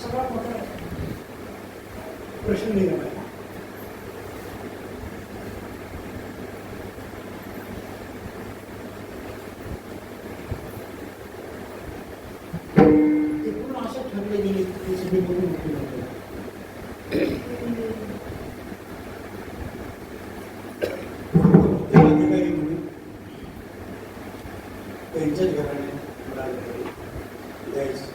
सगळा मोठा प्रश्न निर्माण झाला. एकूण असं ठरले गेले की सगळे बोलून अधिकारी म्हणून त्यांच्याच घराने द्यायचं.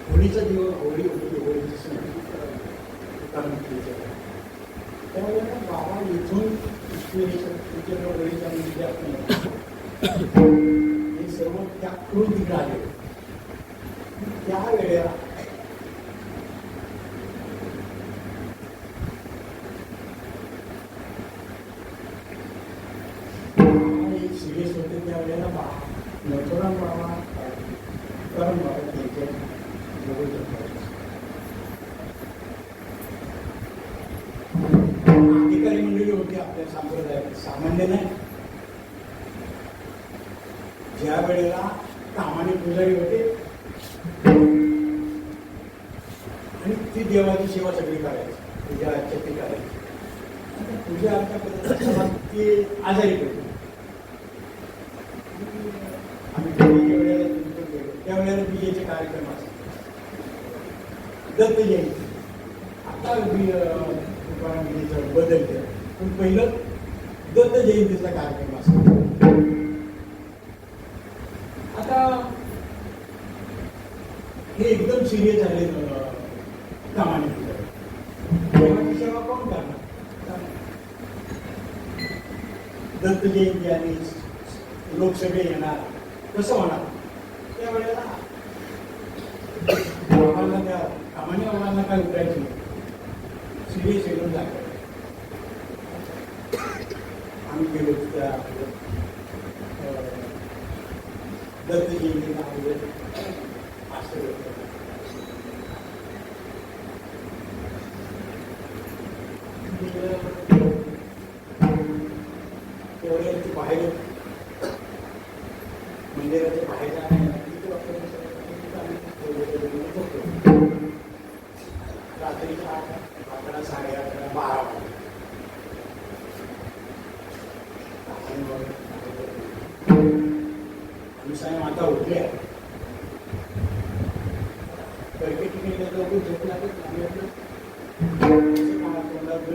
होळीचा दिवस होळी होती, होळीची सण त्यावेळेला बाबा इथून हे सर्व त्या करून तिकडे आले. त्यावेळेला सिरियस होते. त्यावेळेला नथुराम बाबा करम बाबा त्यांच्या अधिकारी मंडळी होती आपल्या संप्रदायात. सामान्य नाही. ज्या वेळेला कामाने पुजारी होते आणि ती देवाची सेवा सगळी करायची, पूजा अर्चा ती करायची. पूजा अर्चा करत ती आजारी पडली. आम्ही त्यावेळेला पूजेचे कार्यक्रम असतात. दत्त जयंती आता बदलते, पण पहिलं दत्त जयंतीचा कार्यक्रम असतो. आता हे एकदम सिरियस झाले. कामाने देवाची सेवा कोण करणार? दत्त जयंती आणि लोक सगळे येणार, कसं होणार? त्यावेळेला कामाने आम्हाला काय उठायचं सिरियस येऊन जायचं. आम्ही गेलो त्या दत्त जयंतीला असं तेवढ्या बाहेर मंदिराच्या बाहेर रात्रीच्या 11, 11:30, 12 आम्ही साहेब आता उठले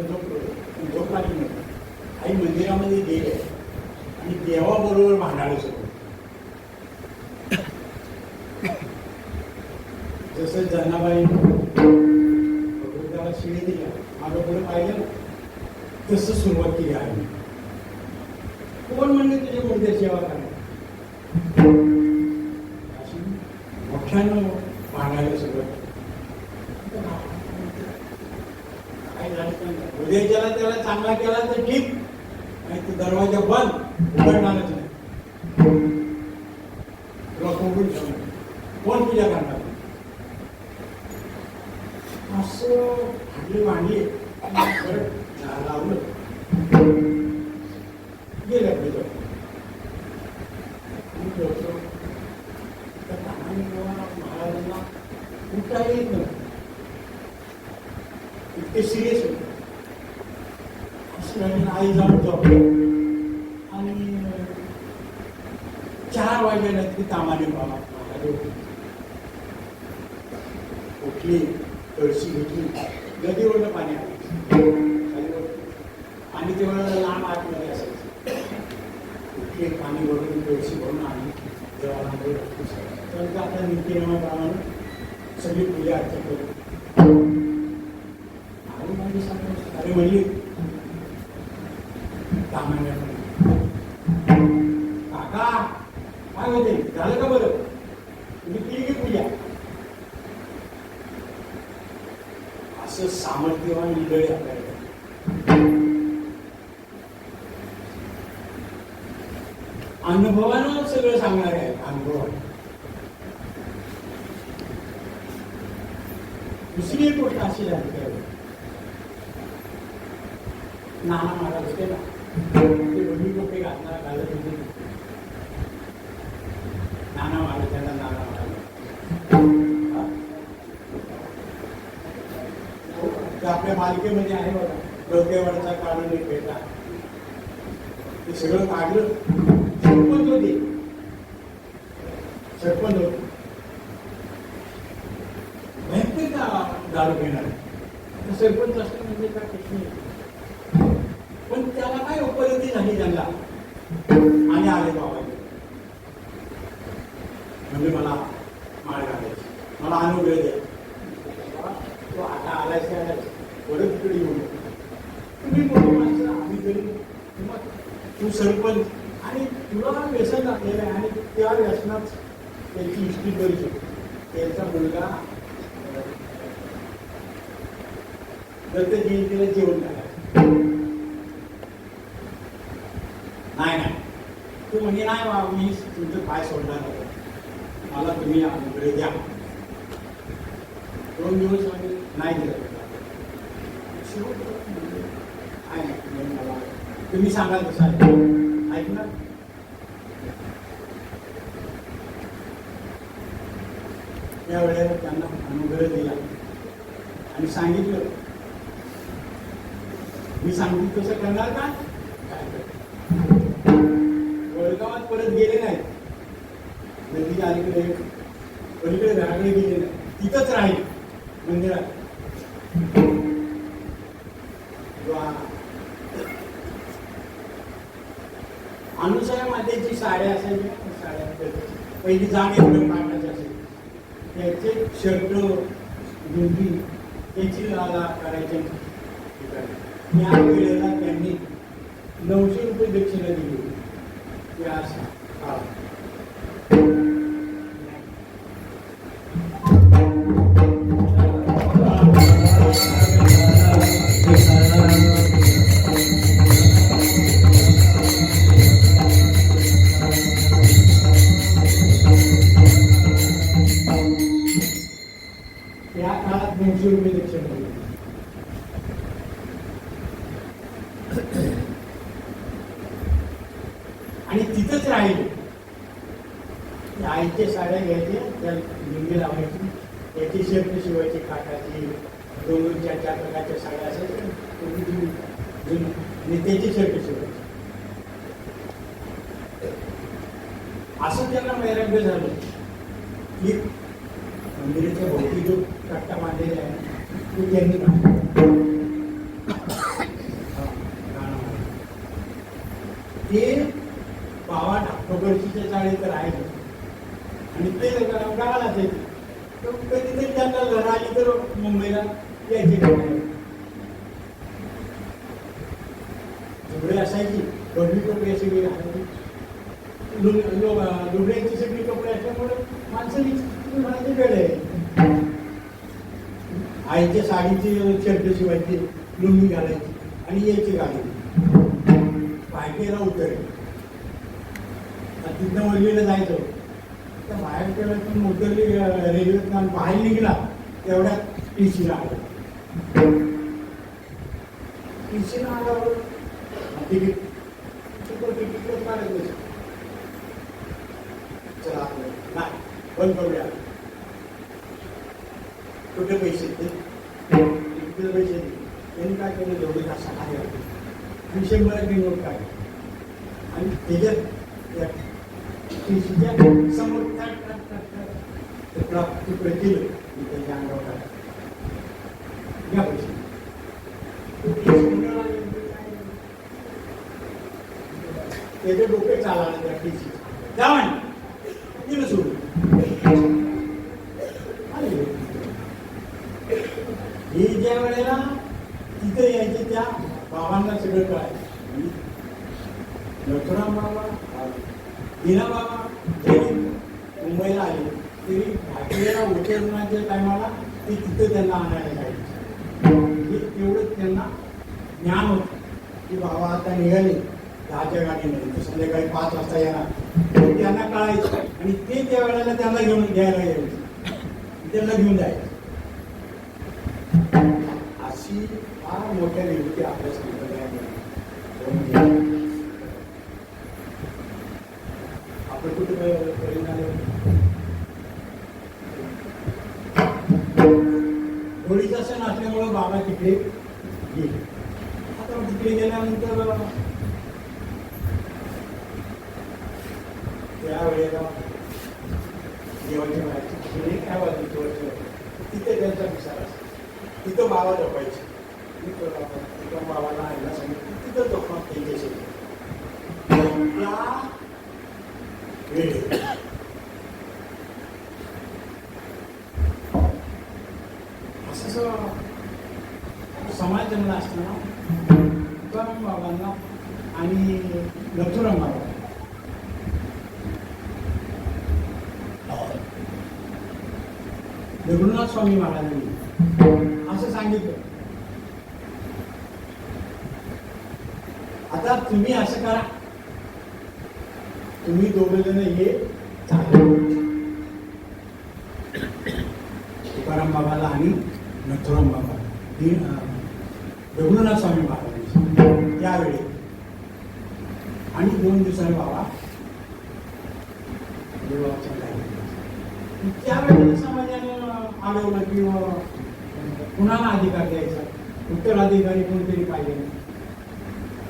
झोपला झोप लागली नाही. आई मंदिरामध्ये गेले आणि देवाबरोबर भांडायला सुरू. जसं जनाबाई त्याला शिडी दिल्या, माझं पुढे पाहिलं तसं सुरुवात केली आहे. कोण म्हणजे तुझ्या मूर्ती सेवा करायला अशी मोठ्यानं भांडायला सुरुवात. काय झालं उद्याच्याला त्याला चांगला केला तर ठीक, आणि तो दरवाजा बंद उघडणारच नाही. कोण पूजा करणार? असं भांडली भांडली लावलं गेल्या पुढे. महाराजांना उठता येत नाही, इतके सिरियस होते. आई जाऊन झोपले आणि 4 वाजल्या ती तामाने महाराज उठली, कळशी घेतली, नदीवरनं पाणी आलं आणि तेवढं लांब आतमध्ये असायचं. उठली, पाणी भरून कळशी भरून आणि देवाला तर आता नित्यनियमाप्रमाणे सगळी पूजा अर्चा करू. आणि म्हणजे सांगतो अरे म्हणजे काका काय होते, झालं का बरं? तुम्ही केली की पूजा? असं सामर्थ्यवान मंडळी आपल्याकडे. अनुभवानं सगळं सांगणार आहे. अनुभवानं. दुसरी एक गोष्ट अशी झाली त्यावेळी, नाना महाराज होते ना, ते दोन्ही कपडे घालत होते. नाना महाराज त्यांना नाना महाराज आपल्या मालिकेमध्ये आहे बघा, डोक्यावरचा काढून एक भेटा, ते सगळं काढलं. सरपंच होते, सरपंच होते, भयंकर दारू घेणार. सरपंच असतं म्हणजे काय प्रश्न नाही, पण त्याला काय उपलब्धी झाली त्यांना, आणि आले बाबा म्हणजे मला माळ घालायची, मला अनुग्रह द्या. तो आता आलायच काय आलायच परत तिकडे येऊन तुम्ही मोठी माणसं, आम्ही तरी तू सरपंच आणि तुला व्यसन घातलेलं आहे, आणि त्या व्यसनात त्यांची इष्टी करू शकतो. त्यांचा मुलगा दत्त जयंतीला जेवण करायचं नाही, तू म्हणजे नाही बा, मी तुमचं पाय सोडणार नाही, मला तुम्ही अनुग्रह द्या. 2 दिवस आम्ही नाही दिलं. तुम्ही सांगाल तसं ऐकणार. त्या वेळेला त्यांना अनुग्रह दिला आणि सांगितलं, मी सांगितलं तसं करणार का. वडगावात परत गेले नाही, नदीच्या अलीकडे पलीकडे घराकडे गेले नाही, तिथंच राहील मंदिरात. अनुसया मातेची साड्या असायची, साड्या पहिली जाग एकदम काढायची असेल, त्याचे शर्ट लुंगी त्याची लाला करायचे. या वेळेला त्यांनी 900 रुपये दक्षिणा दिली होती. त्या काळात 900 रुपये दक्षिणा दिली. आणि तिथंच राहिले. आईच्या साड्या घ्यायच्या, त्या लिंगी लावायची, त्याची शर्ट शिवायची, काटाची 2-4 प्रकारच्या साड्या असायच्या, त्याची शर्ट शिवायची. असं त्यांना वैराग्य झालं की मंदिराच्या भोवती जो कट्टा बांधलेला आहे तो त्यांनी बांधला. ते बाबा ऑक्टोबरच्या चाळीत राहिले आणि ते गावाला असायचे. तर कधीतरी त्यांना घर आली तर मुंबईला यायचे. झुबडे असायची, गरमी कपडे सगळी घालायची, लुगड्यांची सगळी कपडे असल्यामुळे माणसं म्हणायचे वेळ आहे. आईच्या साडीची शर्ट शिवायची, लुंगी घालायची आणि यायची गाडी पायकेला उतरली. तिथनं वरलीला जायचं, तर बाहेर केलं उतरली रेल्वेत, बाहेर निघला तेवढ्यात टीसीला आलं. टीसीला आल्यावर तिकीट काढायचं, चला नाही बंद करूया. कुठे पैसे तिकीटचे पैसे दे. त्यांनी काय केलं, जेवढे का 6,000 आणि 100 नोट काढली आणि त्याच्यात टीसीच्या समोर तुकडे केलं त्याच्या अंगावर टाकलं. घ्या पैसे. त्याचे डोके चालवले त्या टीसी जावा दिलं सोडून. हे ज्या वेळेला तिथे यायचे त्या बाबांना सगळं कळायचं. नथुराम बाबा, दिना बाबा जरी मुंबईला आले तरी भाटीला उतरण्याच्या टायमाला ते तिथं त्यांना आणायला जायचे. म्हणजे एवढं त्यांना ज्ञान होतं की बाबा आता निघाले 10च्या गाडीमध्ये तर संध्याकाळी 5 वाजता येणार. त्यांना कळायचं आणि ते त्या वेळेला त्यांना घेऊन घ्यायला यायचं, त्यांना घेऊन जायचं. अशी फार मोठ्या निवृत्ती आपल्या संप्रदायामध्ये आपण कुठे होळीचा सण असल्यामुळं बाबा तिकडे गेले. आता तिकडे गेल्यानंतर त्यावेळेला देवाच्या बाहेरची काय वाजली तिथे त्यांचा विचार असतो. तिथं बाबा झोपायचे. तिथं बाबाला आईला सांगितलं तिथं झोपणार त्यांच्याशी. असं समाज जमला असताना तुकाराम बाबांना आणि नथुराम बाबा रघुनाथ स्वामी महाराजांनी असं सांगितलं, आता तुम्ही असं करा, तुम्ही दोघे जण हे तुकाराम बाबाला आणि नथुराम बाबा रघुनाथ स्वामी महाराजांनी त्यावेळी आणि 2 दिवसांनी बाबा देवाच्या त्यावेळेला समाजाने अडवलं किंवा कुणाला अधिकार द्यायचा, उत्तराधिकारी कोणतरी पाहिजे.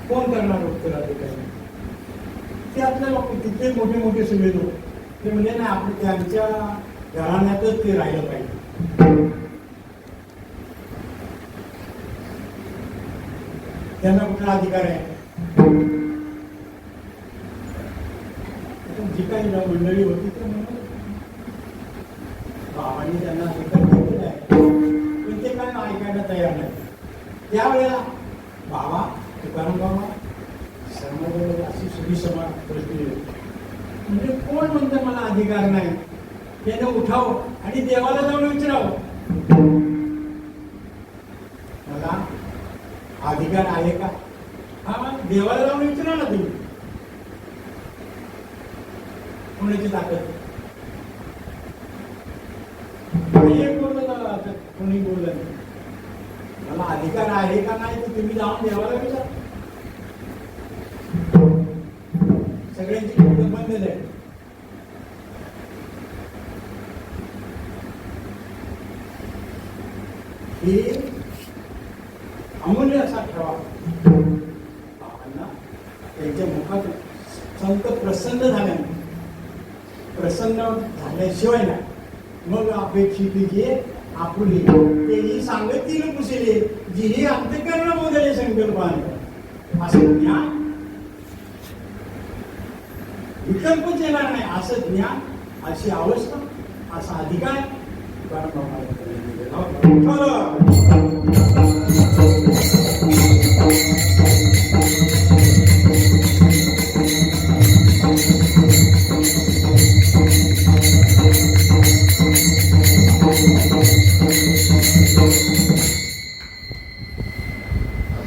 कोण करणार उत्तराधिकारी? ते आपल्याला तिथे मोठे मोठे सुविध ते म्हणजे नाही, आपण त्यांच्या घराण्यातच ते राहिलं पाहिजे. त्यांना कुठला अधिकार आहे? जी काही मंडळी होती ते बाबांनी त्यांना अधिकार दिलेला आहे, पण ते काय ऐकायला तयार नाही. त्यावेळेला बाबा तुकाराम बाबा समाजामध्ये अशी सुधी समाज परिस्थिती म्हणजे कोण म्हणतं मला अधिकार नाही, त्याने उठावं आणि देवाला जाऊन विचारावं मला अधिकार आहे का? हा, देवाला जाऊन विचारा ना तुम्ही. कोणाची ताकद कोणी बोललं मला अधिकार आहे का नाही तर तुम्ही जाऊन देवाला विचारा. सगळ्यांची बंद आहे. ही अमूल्य असा ठेवा बाबांना त्यांच्या मुखात संत प्रसन्न झाल्याने, प्रसन्न झाल्याशिवाय ना मग अपेक्षित जे आपुले तेही सांगतील कुशले जी अंतकर्ण मोदले संकल्पाने असं ज्ञान विकल्पच येणार नाही. असं ज्ञान, अशी अवस्था, असा अधिकार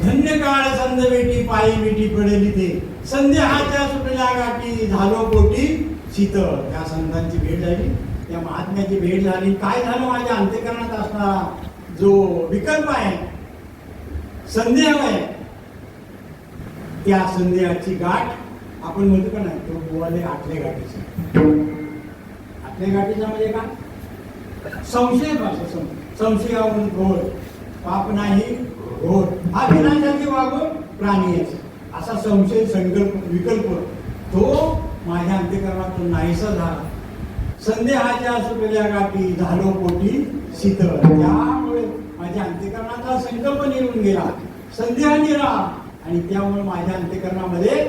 धन्य काळ संध बेटी पायी मिठी पडेली ते संध्याच्या सुटल्या गाठी झालो पोटी शीतळ. त्या संतांची भेट झाली, त्या महात्म्याची भेट झाली. काय झालं? माझ्या अंतःकरणात असणारा जो विकल्प आहे, संदेह आहे, त्या संदेहाची गाठ आपण म्हणतो का नाही, तो बुवाले आटले गाठीचा. आटले गाठीचा म्हणजे काय? संशय भाषा. संशयावरून घोर पाप नाही घोर हा विनाशाचे वागून प्राणी आहे असा संशय संकल्प विकल्प तो माझ्या अंतःकरणातून नाहीसा झाला. संदेहाच्या सुटल्या गाठी झालो पोटी शीतळ. त्यामुळे माझ्या अंतःकरणाचा संकल्प निघून गेला, संदेह निघाला आणि त्यामुळे माझ्या अंतःकरणामध्ये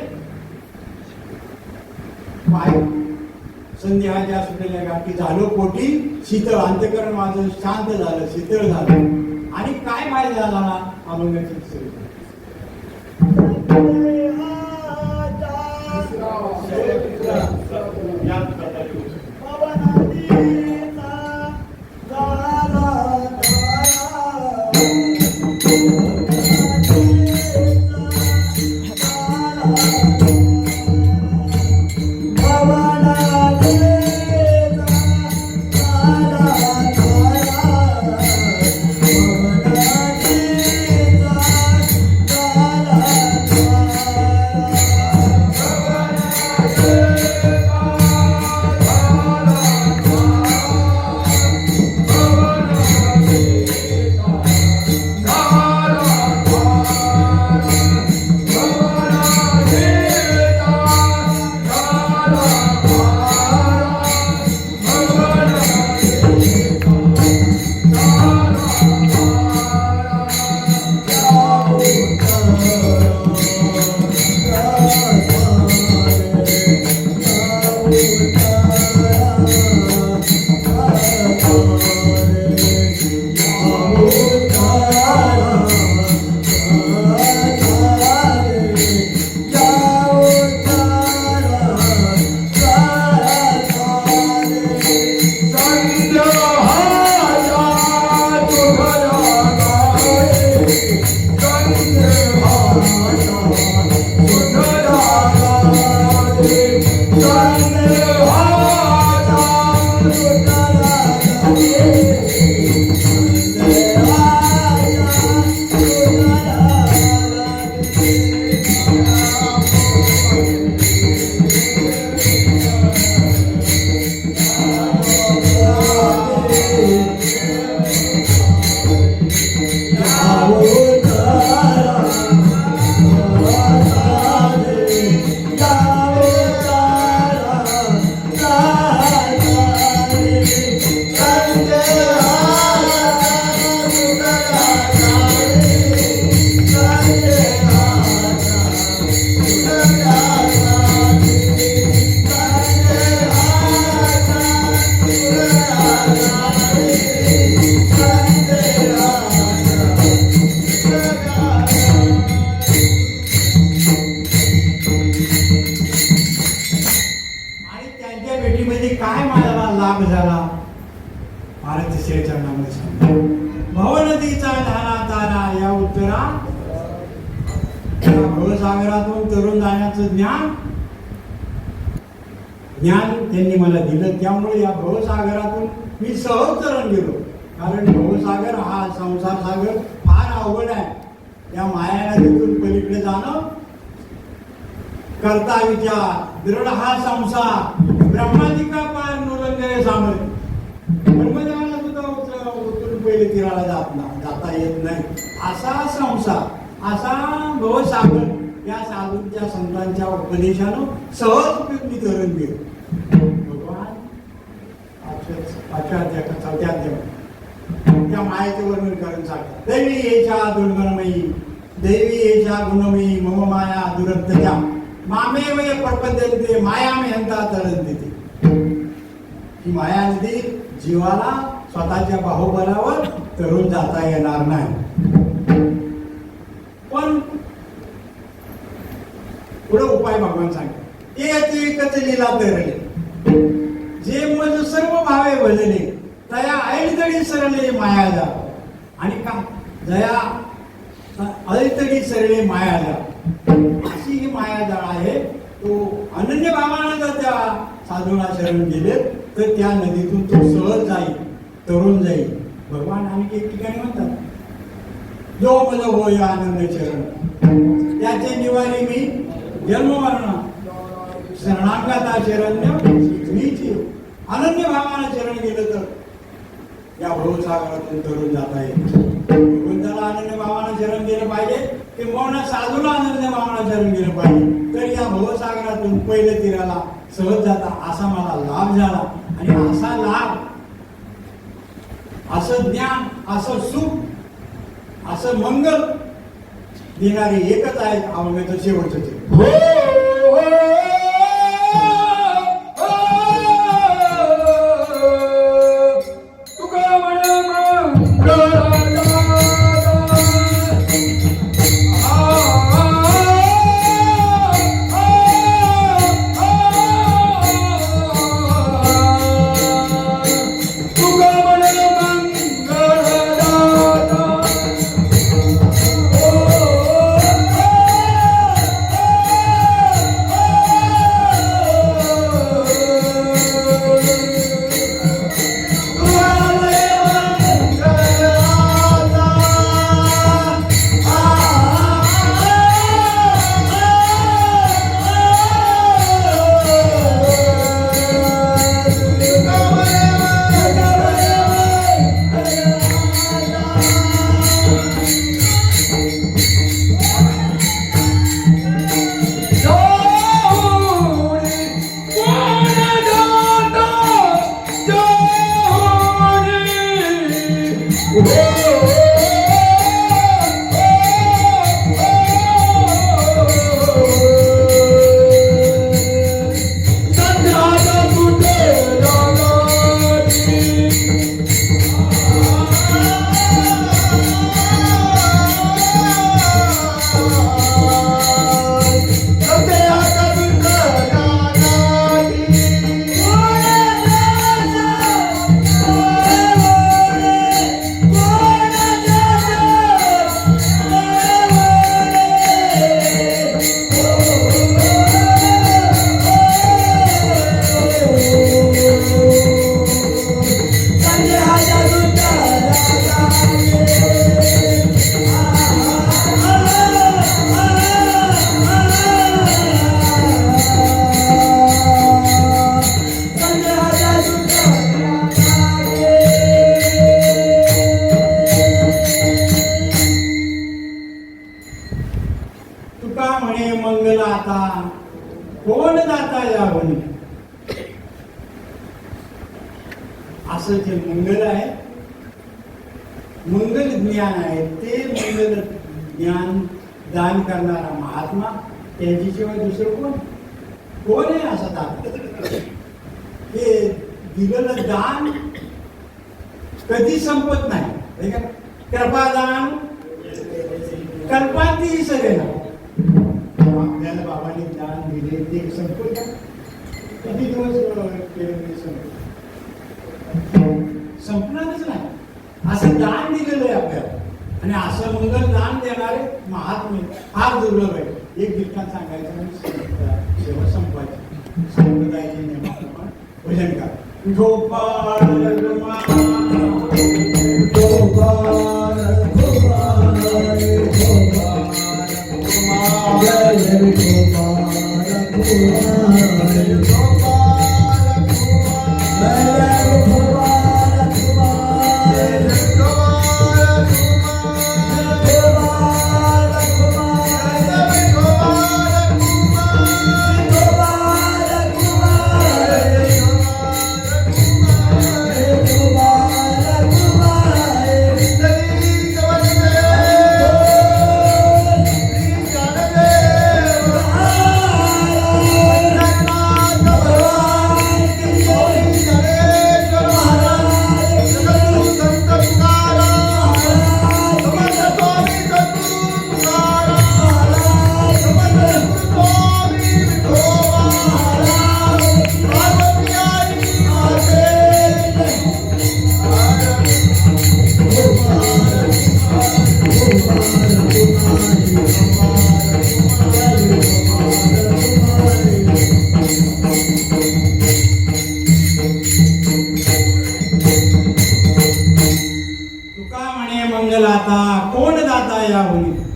संदेहाच्या सुटलेल्या गाठी झालो पोटी शीतळ. अंतःकरण माझं शांत झालं, शीतळ झालं. आणि काय फायदा झाला अभंगाची Oh काय मला लाभ झाला महाराज तिसऱ्या चरणामध्ये सांगतो. भवनदीचा धारा तारा या उत्तरा भवसागरातून तरुण जाण्याचं ज्ञान त्यांनी मला दिलं. त्यामुळे या भवसागरातून मी सहज तरण गेलो. कारण भवसागर हा संसार सागर फार अवघड आहे. या माया नदीतून पलीकडे जाणं करता विचार दृढ हा संसार ब्रह्मादिका पार नुरंगे सामर्थ्य. ब्रह्मदेवाला सुद्धा उतरून पहिले तीराला जाता येत नाही. असा संसार असा भवसागर या साधूंच्या संतांच्या उपदेशानं सहज मी तरण गेलो. भगवान चौथ्या त्या मायेचे वर्णन करून सांगतात. दैवी येच्या दुर्गणमयी दैवी येच्या गुणमयी मम माया दुरंतया मामे वय प्रपंचते माया मे हंता तरण देते. ही माया नदी जीवाला स्वतःच्या बाहुबलावर तरून जाता येणार नाही. पण पुढे उपाय भगवान सांगतात. एकच लीला तरले जे मज सर्व भावे भजले तया ऐनतडी सरले माया जा. आणि का जया ऐनतडी सरले माया जा अशी ही माया जाळ आहे. तो अनन्य भावानं जर त्या साधूला शरण गेले तर त्या नदीतून तो सहज जाईल तरुण जाईल. भगवान आणखी एक ठिकाणी म्हणतात जो मज होय आनंद चरण त्याचे निवारी मी जन्मवर्ण शरणांगाता शरण्य मीची. अनन्य भावानं शरण गेलं तर या भवसागरातून तरुण जाता येईल. भगवंताला अनन्य भावानं शरण गेलं पाहिजे की मौन साधूला अनन्य भावानं शरण गेलं पाहिजे. तर या भवसागरातून पहिले तीराला सहज जाता असा मला लाभ झाला. आणि असा लाभ असं ज्ञान असं सुख असं मंगल देणारे एकच आहेत अवघ्याचं शेवटचं ते. म्हणे मंगल आता कोण जाता यावनी. असं जे मंगल आहे, मंगल ज्ञान आहे, ते मंगल ज्ञान दान करणारा महात्मा त्यांच्याशिवाय दुसरं कोण आहे असं दान. हे दिलेलं दान कधी संपत नाही. कृपादान कल्पांती सगळे ना. आपल्याला बाबांनी दान दिले ते संपत किती दिवस केले संपणारच नाही. असं दान दिलेलं आहे आपल्याला. आणि असं मंगल दान देणारे महात्मे फार दुर्लभ आहे. एक दीक्षांत सांगायचं आणि शेवट संपवायचं. संप्रदायाचे नियमाप्रमाणे भजन करा.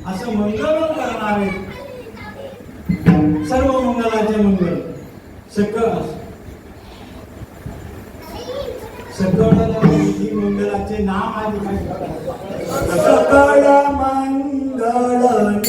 असं मंगल करणारे सर्व मंगलाचे मंगल सकळ मंगलाचे नाम आहे. सकळ मंगल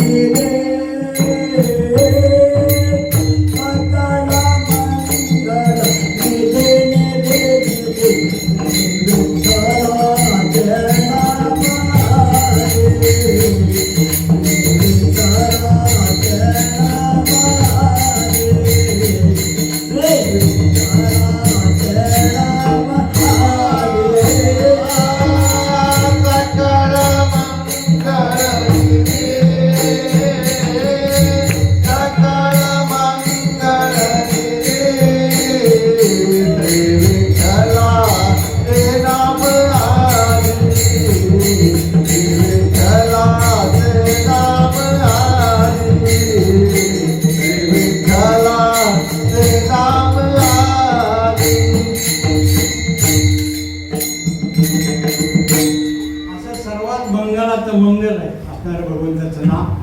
मंगल आहे असणारं भगवंताचं नाम.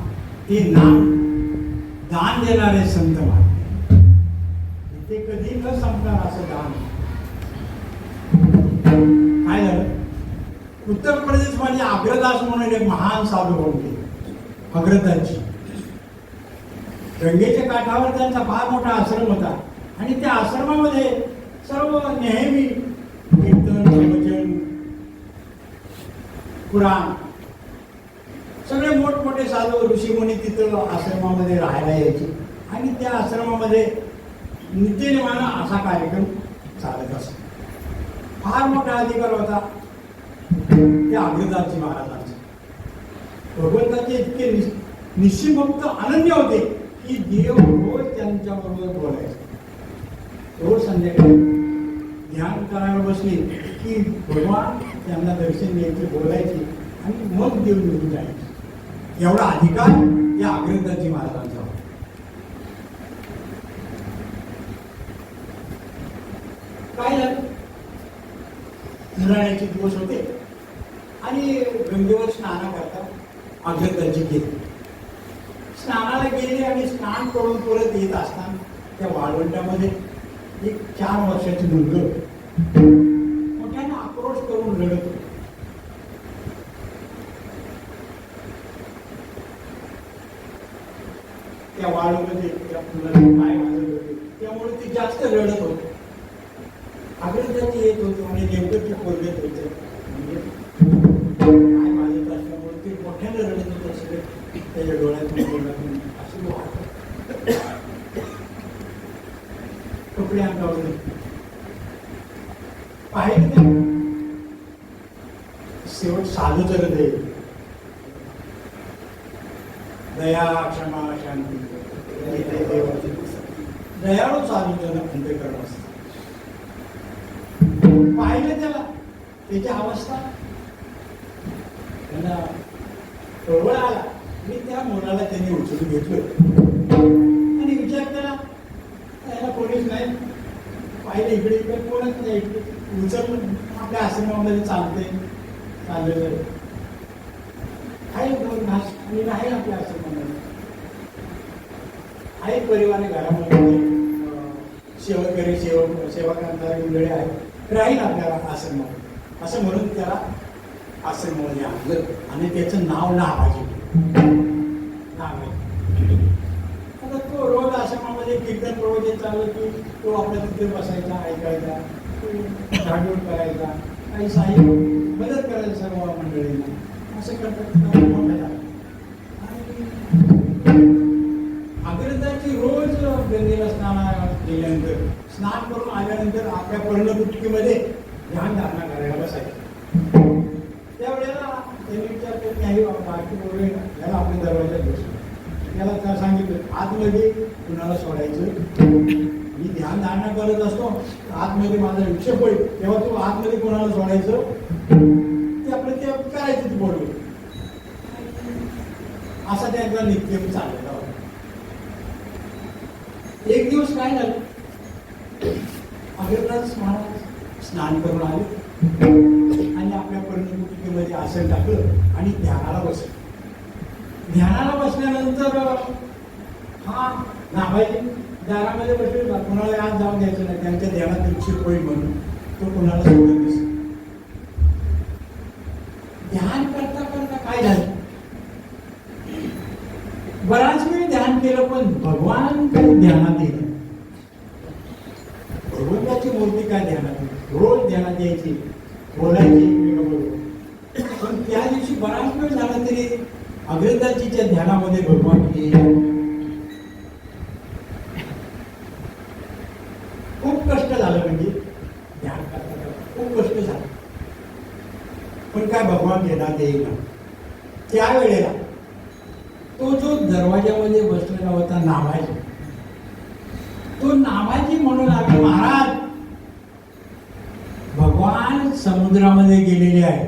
ते नाम दान देणारे संत महात्मे. ते कधी न संपणार असं दान. काय झालं, उत्तर प्रदेश मध्ये अग्रदास म्हणून एक महान साधू होते. अग्रदासजी गंगेच्या काठावर त्यांचा फार मोठा आश्रम होता. आणि त्या आश्रमामध्ये सर्व नेहमी कीर्तन भजन पुराण सगळे मोठमोठे साधू ऋषीमुनी तिथं आश्रमामध्ये राहायला यायचे. आणि त्या आश्रमामध्ये नित्यनेमानं असा कार्यक्रम चालत असतो. फार मोठा अधिकार होता त्या अग्रदासजी महाराजांचा. भगवंताचे इतके निश्चितभक्त अनन्य होते की देव रोज त्यांच्याबरोबर बोलायचे. रोज संध्याकाळी ध्यान करायला बसले की भगवान त्यांना दर्शन द्यायचे, बोलायचे आणि मग देव निघून जायचे. एवढा अधिकार या अग्रदासजी महाराजांचा होता. काय झालं, उन्हाळ्याचे दिवस होते आणि गंगेवर स्नान करता अग्रदासजी गेले. स्नानाला गेले आणि स्नान करून परत येत असताना त्या वाळवंटामध्ये एक 4 वर्षाची मुलगी मोठ्याने आक्रोश करून रडत होती. त्या वाळूमध्ये त्या फुलाचे पाय वाजत होते, त्यामुळे ती जास्त रडत होती. अग्रजाची येत होती आणि नेमकं ते पोरगत होते, म्हणजे पाय वाजत असल्यामुळे ते मोठ्याने रडत होते. सगळे त्याच्या डोळ्यातून तोंडातून असे वाहत कपडे अंगावर पाहिजे शेवट साधूच हृदय, दया क्षमा शांती, दयाळू साधूचं अंतःकरण असतं. पाहिलं त्याला त्याची अवस्था, त्यांना कळवळ आला. मी त्या मुलाला त्यांनी उचलून घेतलं आणि विचार केला, त्याला कोणीच नाही. पाहिलं इकडे इकडे कोणच नाही, इकडे उचलून आपल्या आश्रमामध्ये चाललेलं आहे. दोन घास आणि नाही आपल्या आश्रमामध्ये आहे. परिवार घरामध्ये सेवकरी सेवकांचा मंडळी आहे, राहील आपल्याला आश्रमात असं म्हणून त्याला आश्रमामध्ये आणलं आणि त्याचं नाव नावाजी नाव आहे. आता तो रोज आश्रमामध्ये कीर्तन प्रवचन चाललं की तो आपल्या तिथे बसायचा, ऐकायचा, झाडून करायचा, काही साई मदत करायचं सर्व मंडळींना. असं करतात मोठ्या झालं. अग्रजाची रोज गंगेला स्नान केल्यानंतर, स्नान करून आल्यानंतर आपल्या पर्णकुटकीमध्ये ध्यान धारणा करायला बसायचं. त्यावेळेला त्यांनी विचार करत नाही, बाकी बोलले याला आपल्या दरवाजात बसलो. त्याला त्या सांगितलं आतमध्ये कुणाला सोडायचं, मी ध्यान धारणा करत असतो, आतमध्ये माझा विक्षेप होईल, तेव्हा तू आतमध्ये कोणाला सोडायचं ते आपलं ते करायचं ते बोललो. असा त्यांचा नित्यम चाललेला होता. एक दिवस काय झालं, अग्रजाच महाराज स्नान करून आले आणि आपल्या पर्णकुटिकेमध्ये आसन टाकलं आणि ध्यानाला बसलं. ध्यानाला बसल्यानंतर हा नाभाजी दारामध्ये बसलेला, कोणाला आज जाऊन द्यायचं नाही, त्यांच्या ध्यानात विक्षेप होईल म्हणून तो कोणाला सोडत नसे. ध्यान करता करता काय झालं, बराच वेळ ध्यान केलं पण भगवान काही ध्यानात येईल. भगवंताची मूर्ती काय ध्यानात येईल, रोज ध्यानात यायची, बोलायची, पण त्या दिवशी बराच वेळ झाला तरी अग्रजाचीच्या ध्यानामध्ये भगवान येईल. खूप कष्ट झालं, म्हणजे ध्यान करता खूप कष्ट झालं, पण काय भगवान ध्यानात येईल. त्यावेळेला तो जो दरवाजामध्ये बसलेला होता नाभाजी, तो नाभाजी म्हणून आम्ही महाराज भगवान समुद्रामध्ये गेलेले आहे,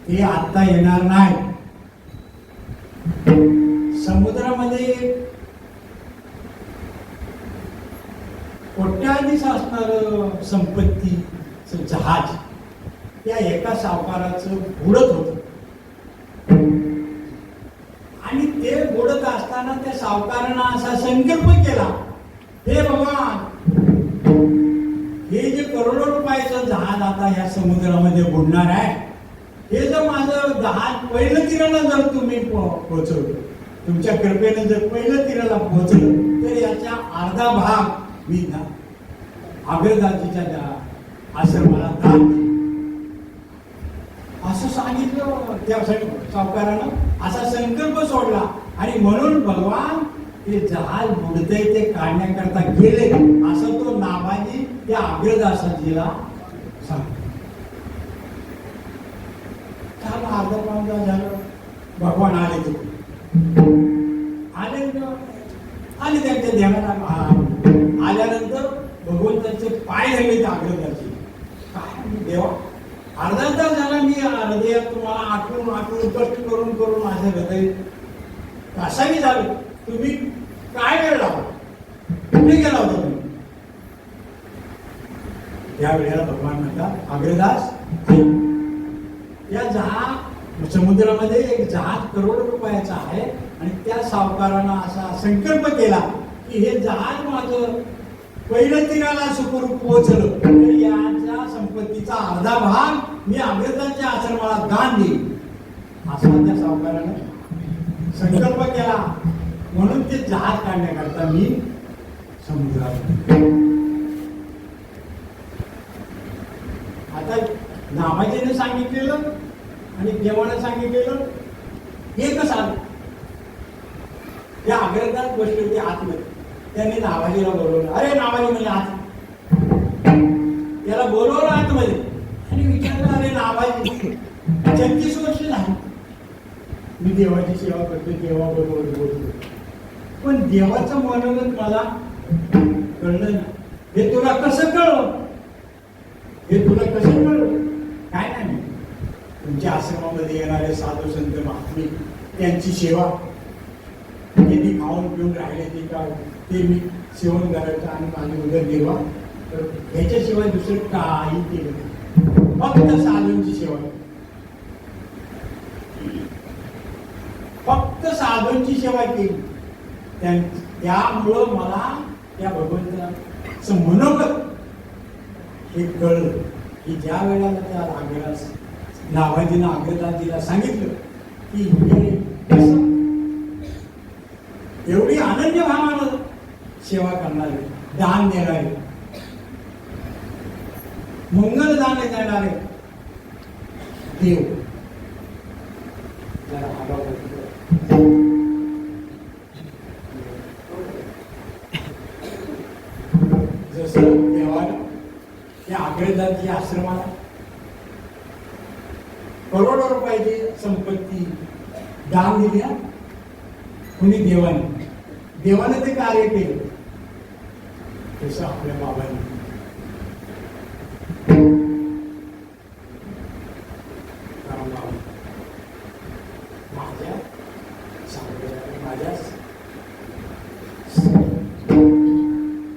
ते आता येणार नाही. समुद्रामध्ये कोट्याधीश असणार संपत्तीचं जहाज त्या एका सावकाराचं बुडत होत आणि ते बुडत असताना त्या सावकारानं असा संकल्प केला, हे भगवान, हे जे करोडो रुपयाचं जहाज आता या समुद्रामध्ये बुडणार आहे, हे जर माझं जहाज पहिलं तीराला जर तुम्ही पोहोचवलं, तुमच्या कृपेने जर पहिलं तीराला पोहोचलं तर याचा अर्धा भाग मी अग्रजाचीच्या आश्रमाला दान देईन. असं सांगितलं त्या सावकारानं, असा संकल्प सोडला आणि म्हणून भगवान ते जहाज बुडतंय ते काढण्याकरता गेले, असं तो नाभाजी त्या अग्रदासाजीला सांग. अर्धा पाऊण तास झालं, भगवान आले, आले त्यांच्या ध्यानात. आल्यानंतर भगवंताचे पाय धरले त्या अग्रजाचे. काय देवा, अर्धा तास झाला मी हृदयात तुम्हाला आठवून कष्ट करून करून माझं हृदय कसाही झालं, तुम्ही काय वेळ लावला, कुठे गेला होता तुम्ही. त्या वेळेला भगवान म्हणतात, अग्रदास, या जहाज समुद्रामध्ये एक जहाज करोड रुपयाचा आहे आणि त्या सावकारानं असा संकल्प केला की हे जहाज माझं पहिलं तीराला सुखरूप पोहोचलं तर याच्या संपत्तीचा अर्धा भाग मी अग्रजाच्या आश्रमाला दान देईन. असा त्या सावकारानं संकल्प केला. म्हणून ते जहाज काढण्याकरता मी समुद्रात. आता नामाजीने सांगितलेलं आणि देवानं सांगितलेलं एकच आलं. त्या आग्रहात बसले होते आतमध्ये. त्यांनी नावाजीला बोलवलं. अरे नावाजी म्हणजे आत. त्याला बोलवलं आतमध्ये आणि विचारलं, अरे नावाजी 36 वर्ष झाली मी देवाची सेवा करतो, देवाबरोबर बोलतो, पण देवाचं मनोगत मला कळलं ना. हे तुला कसं कळलं? हे तुला कसं कळलं? काय नाही, तुमच्या आश्रमामध्ये येणारे साधू संत महात्मे त्यांची सेवा, त्यांनी खाऊन पिऊन राहिले ते काय ते मी सेवन करायचं आणि माझी उदर देवा, तर ह्याच्याशिवाय दुसरं काही केलं नाही. फक्त साधूंची सेवा, फक्त साधूंची सेवा केली. त्यामुळं मला त्या भगवंताचं मनोगत हे कळलं की ज्या वेळेला त्या आग्रहास नावाजीनं आग्रहाजीला सांगितलं की एवढी अनन्य भावानं सेवा करणारे, दान देणारे, मंगल दान देणारे देव जरा जसं देवानं त्या आग्रहाजी आश्रमाला करोडो रुपयाची संपत्ती दान दिली ना कुणी देवाने ते कार्य केलं, तसं आपल्या बाबांनी माझ्या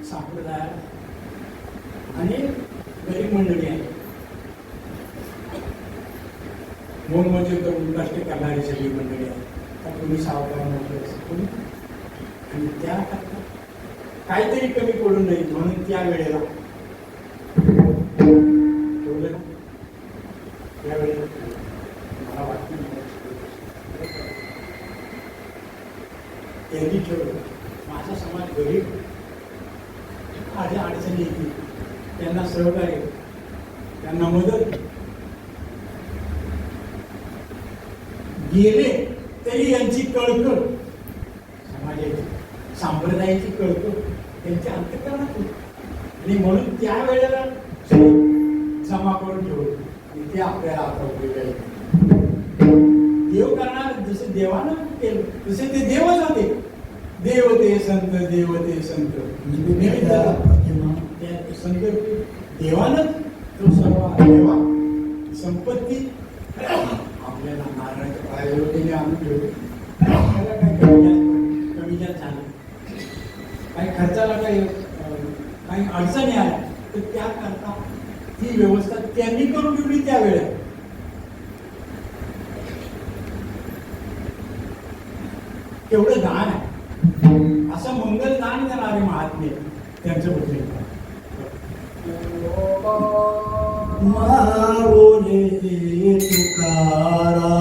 संप्रदायात आणि गरीब मंडळी आहे, मोलमजूर करून कष्ट करणारी सगळी मंडळी आहे. तुम्ही सावकार म्हटलं आणि त्या काहीतरी कमी पडू नये म्हणून त्या वेळेला त्यावेळेला मला वाटतं त्यांनी ठेवलं. माझा समाज गरीब, माझ्या अडचणी येतील, त्यांना सहकार्य, त्यांना मदत गेले तरी यांची कळकळ, समाजाची संप्रदायाची कळकळ त्यांच्या अंतःकरणात होती. आणि म्हणून त्या वेळेला जमा करून ठेवलं आणि ते आपल्याला आता उपयोग आहे. देव करणार जसं देवानं केलं तसे ते देवच होते. देवते संत, देवते संत, संत देवानं तो सर्व देवा संपत्ती आपल्याला नारायणाच्या प्रायोगिकेने आणून ठेवले. आपल्याला काय कमी जास्त झालं, काही खर्चाला काही अडचणी आल्या तर त्याकरता ती व्यवस्था त्यांनी करून ठेवली. त्यावेळेला तेवढं दान आहे. असं मंगल दान करणारे महात्मे त्यांचं होते. मावले तुकाराम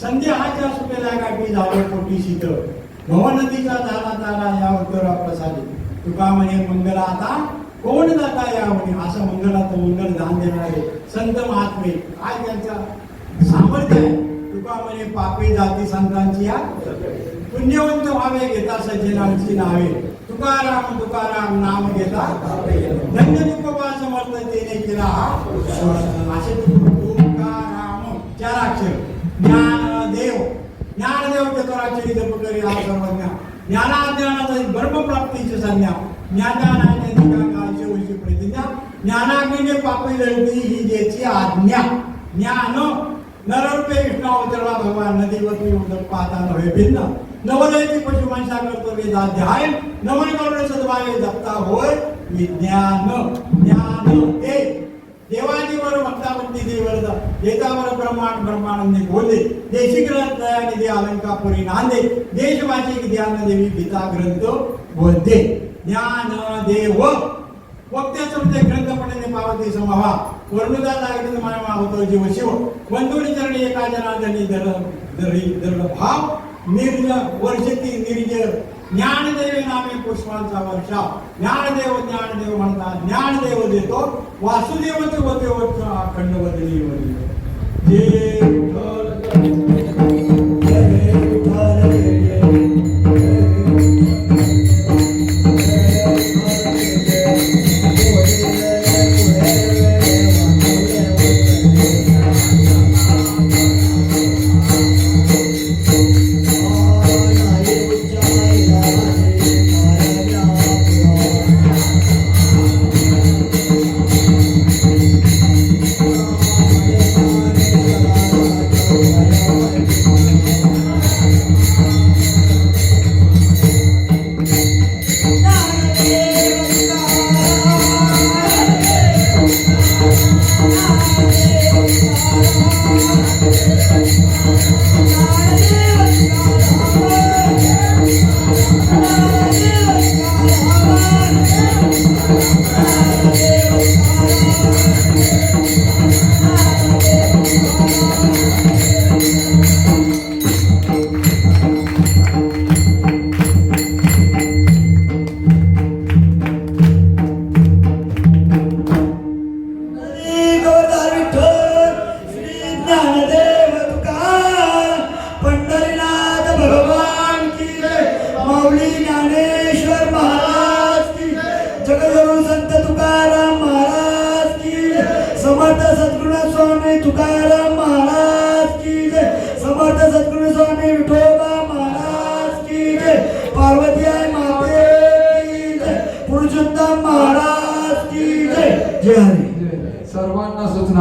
संध्याच्या सुटेल्या गाठी झालो पोटी शीत भव नदीचा झाला तारा या उत्तरा प्रसादी तुका म्हणे मंगला आता कोण जाता या म्हणे असं मंगलाचं मंगल दान देणारे संत महात्मे काय त्यांचा सामर्थ्य आहे. तुका म्हणे पापी जाती संतांची या पुण्यवंत व्हावे घेता सज्जनांची नावे तुकाराम तुकाराम नाम घेता धन्य तुकोबा समर्थ तेने केला हा असे तुकाराम चार अक्षर ज्ञानदेव ज्ञानदेव चतुराक्षरी जप करी हा सर्वज्ञ ज्ञानाज्ञानाचा ब्रह्मप्राप्तीची संज्ञा ज्ञानाने निकांगाचे उशी प्रतिज्ञा ज्ञानाग्नीने पापी जळती ही ज्याची आज्ञा ज्ञान नररूपे कृष्णा अवतरला भगवान नदीवती उदक पाहता नव्हे भिन्न नवलयची पशुमांसा करतो वेदाध्याय नमन करुणे सद्भावे जपता होय विज्ञान ज्ञान हे देवाजीवर भक्तावंती देवर देतावर ब्रह्मांड ब्रह्मानंदी बोलले देशी ग्रंथ निधी अलंकापुरी नांदे देशवाची ज्ञान देवी गीता ग्रंथ बोलते ज्ञान देव वक्त्याचं ते ग्रंथपणे पावते समवा वर्णुदा लागले मानवा होतो जीव शिव बंधुनी चरणी एका जनार्दनी दर भाव निर्ज वर्षती निर्ज ज्ञानदेव नामे पुष्पांचा वर्षा ज्ञानदेव म्हणतात ज्ञानदेव देतो वासुदेवच होते अखंड वदनी समर्थ सद्गुरू स्वामी तुकाराम महाराज की जय. समर्थ सद्गुरू स्वामी विठोबा महाराज की जय. पार्वती आई माते की जय. पुरुषोत्तम महाराज की जय. जय हरी. सर्वांना सूचना